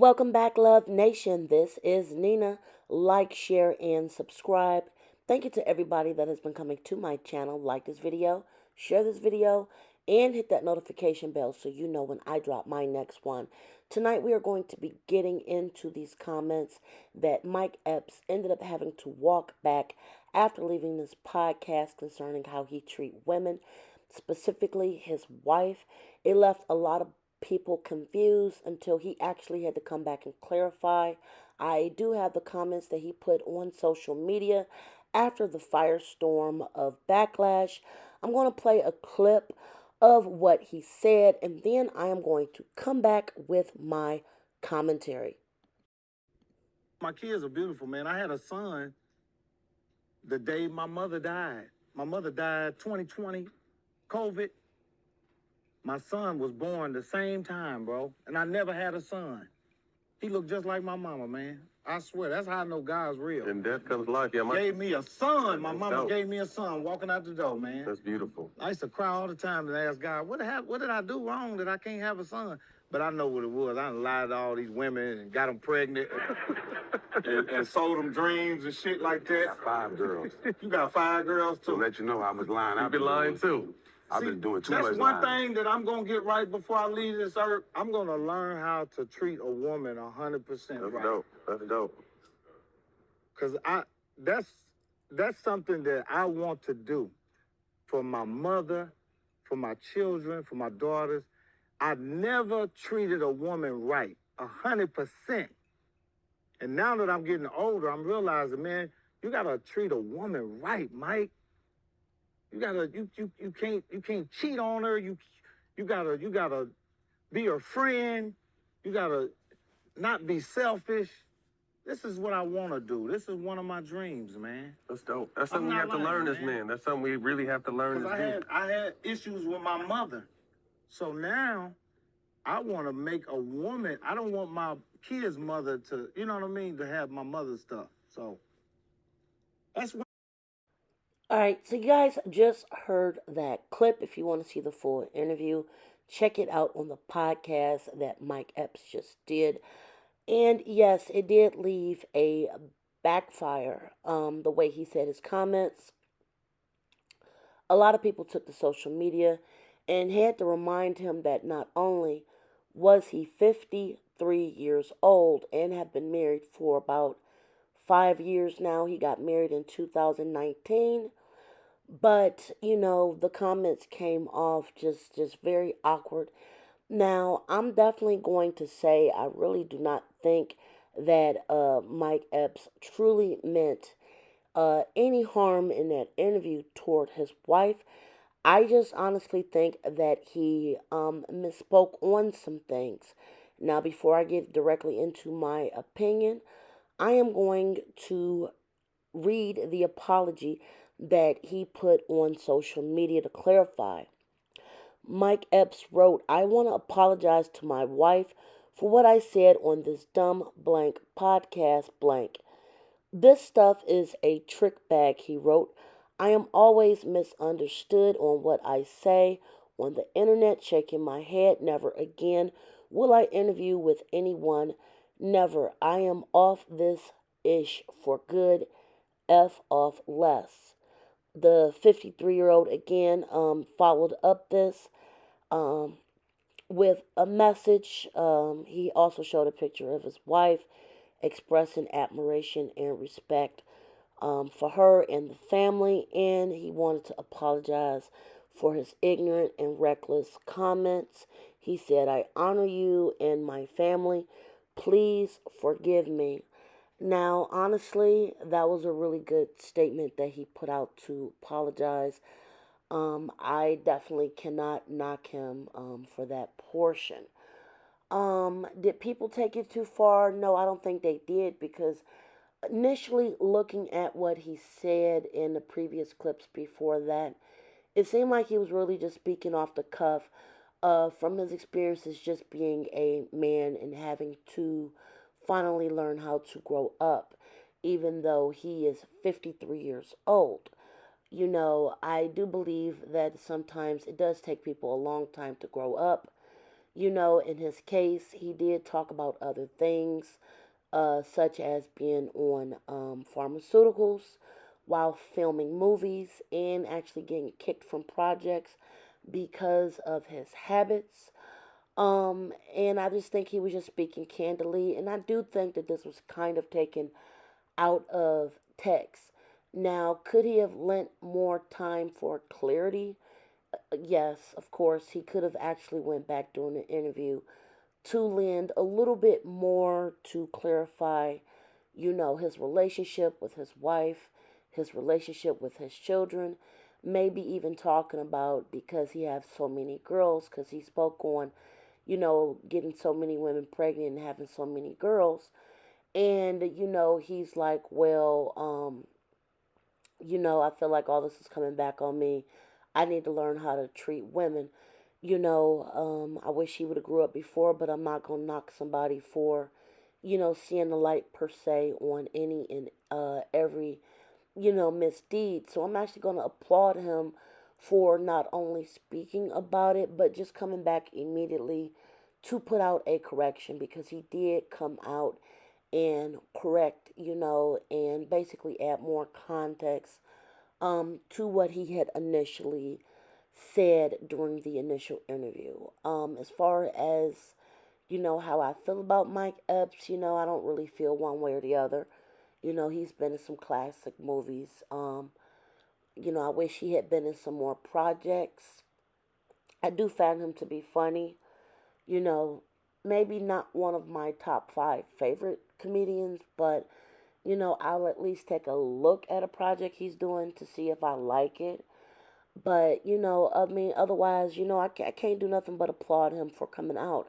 Welcome back, Love Nation. This is Nina. Like, share, and subscribe. Thank you to everybody that has been coming to my channel. Like this video, share this video, and hit that notification bell so you know when I drop my next one. Tonight, we are going to be getting into these comments that Mike Epps ended up having to walk back after leaving this podcast concerning how he treat women, specifically his wife. It left a lot of people confused until he actually had to come back and clarify. I do have the comments that he put on social media after the firestorm of backlash. I'm going to play a clip of what he said, and then I am going to come back with my commentary. My kids are beautiful, man. I had a son the day my mother died. My mother died 2020, COVID. My son was born the same time, bro. And I never had a son. He looked just like my mama, man. I swear, that's how I know God's real. In death comes life. Yeah, Gave me a son. My mama dope. gave me a son walking out the door, man. That's beautiful. I used to cry all the time and ask God, what did I do wrong that I can't have a son? But I know what it was. I lied to all these women and got them pregnant and sold them dreams and shit like that. I got 5 girls. You got 5 girls, To too. let you know I was lying. I've been lying too. I've been doing too much That's lying. one thing that I'm going to get right before I leave this earth. I'm going to learn how to treat a woman 100% That's right. dope. That's dope. Because that's something that I want to do for my mother, for my children, for my daughters. I've never treated a woman right, 100%. And now that I'm getting older, I'm realizing, man, you gotta treat a woman right, Mike. You can't cheat on her. You gotta be her friend. You gotta not be selfish. This is what I want to do. This is one of my dreams, man. That's dope. That's something I'm we have not to learn lying, as man. men. That's something we really have to learn as Because men. I had issues with my mother. So now I want to make a woman. I don't want my kid's mother to, you know what I mean, to have my mother's stuff. So that's what. All right, so you guys just heard that clip. If you want to see the full interview, check it out on the podcast that Mike Epps just did. And yes, it did leave a backfire. The way he said his comments, a lot of people took to social media and had to remind him that not only was he 53 years old and have been married for about 5 years now. He got married in 2019. But, the comments came off just very awkward. Now, I'm definitely going to say I really do not think that Mike Epps truly meant any harm in that interview toward his wife. I just honestly think that he misspoke on some things. Now, before I get directly into my opinion, I am going to read the apology that he put on social media to clarify. Mike Epps wrote, I want to apologize to my wife for what I said on this dumb blank podcast blank. This stuff is a trick bag, he wrote. I am always misunderstood on what I say on the internet, shaking my head. Never again will I interview with anyone. Never. I am off this ish for good. F off less. The 53-year-old again followed up this um, with a message. He also showed a picture of his wife expressing admiration and respect for her and the family, and he wanted to apologize for his ignorant and reckless comments. He said, I honor you and my family. Please forgive me. Now, honestly, that was a really good statement that he put out to apologize. I definitely cannot knock him for that portion. Did people take it too far? No, I don't think they did, because initially looking at what he said in the previous clips before that, it seemed like he was really just speaking off the cuff from his experiences just being a man and having to finally learn how to grow up, even though he is 53 years old. I do believe that sometimes it does take people a long time to grow up. In his case, he did talk about other things, such as being on pharmaceuticals while filming movies and actually getting kicked from projects because of his habits. And I just think he was just speaking candidly, and I do think that this was kind of taken out of text. Now, could he have lent more time for clarity? Yes, of course, he could have actually went back during the interview to lend a little bit more to clarify, his relationship with his wife, his relationship with his children, maybe even talking about because he has so many girls, because he spoke on, getting so many women pregnant and having so many girls. And, he's like, well, I feel like all this is coming back on me. I need to learn how to treat women. I wish he would have grew up before, but I'm not gonna knock somebody for, seeing the light per se on any and every, misdeed. So I'm actually gonna applaud him for not only speaking about it, but just coming back immediately to put out a correction because he did come out and correct, and basically add more context to what he had initially said during the initial interview. As far as, how I feel about Mike Epps, I don't really feel one way or the other. He's been in some classic movies. I wish he had been in some more projects. I do find him to be funny. You know, maybe not one of my top five favorite comedians, but I'll at least take a look at a project he's doing to see if I like it. But, I mean, otherwise, I can't do nothing but applaud him for coming out.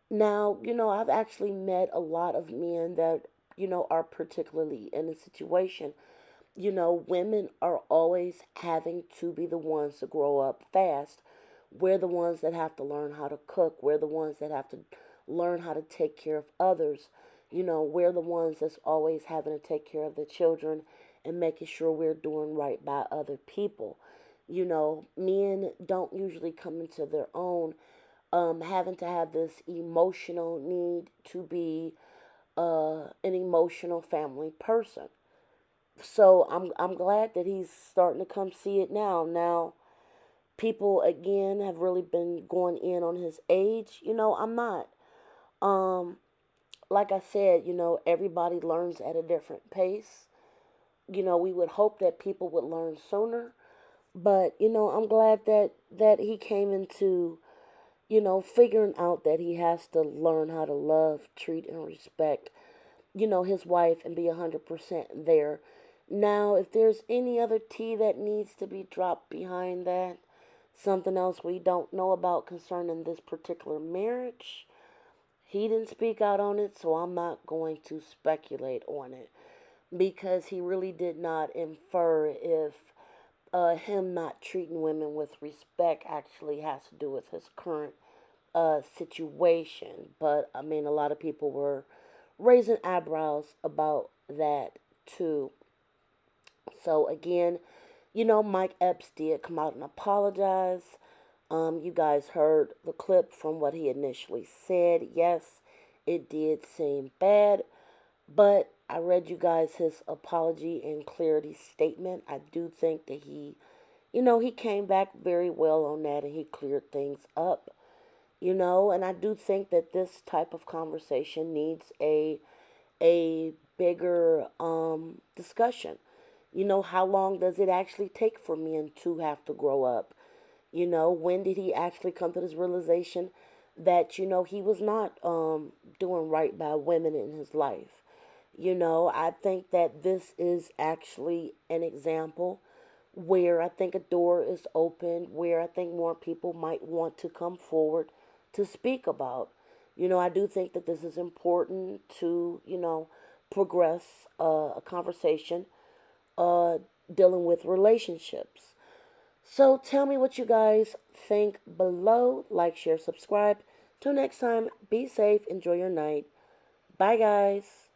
Now, I've actually met a lot of men that, are particularly in a situation. Women are always having to be the ones to grow up fast. We're the ones that have to learn how to cook. We're the ones that have to learn how to take care of others. We're the ones that's always having to take care of the children and making sure we're doing right by other people. Men don't usually come into their own, having to have this emotional need to be an emotional family person. So I'm glad that he's starting to come see it now. Now people again have really been going in on his age. I'm not. Um, like I said, everybody learns at a different pace. We would hope that people would learn sooner, but I'm glad that he came into figuring out that he has to learn how to love, treat, and respect his wife and be 100% there. Now, if there's any other tea that needs to be dropped behind that, something else we don't know about concerning this particular marriage, he didn't speak out on it, so I'm not going to speculate on it because he really did not infer if him not treating women with respect actually has to do with his current situation. But I mean, a lot of people were raising eyebrows about that too. So again, Mike Epps did come out and apologize. You guys heard the clip from what he initially said. Yes, it did seem bad, but I read you guys his apology and clarity statement. I do think that he came back very well on that and he cleared things up. And I do think that this type of conversation needs a bigger discussion. How long does it actually take for men to have to grow up? When did he actually come to this realization that, he was not doing right by women in his life? I think that this is actually an example where I think a door is opened, where I think more people might want to come forward to speak about. I do think that this is important to, progress a conversation uh, dealing with relationships. So tell me what you guys think below. Like, share, subscribe. Till next time, be safe, enjoy your night. Bye, guys.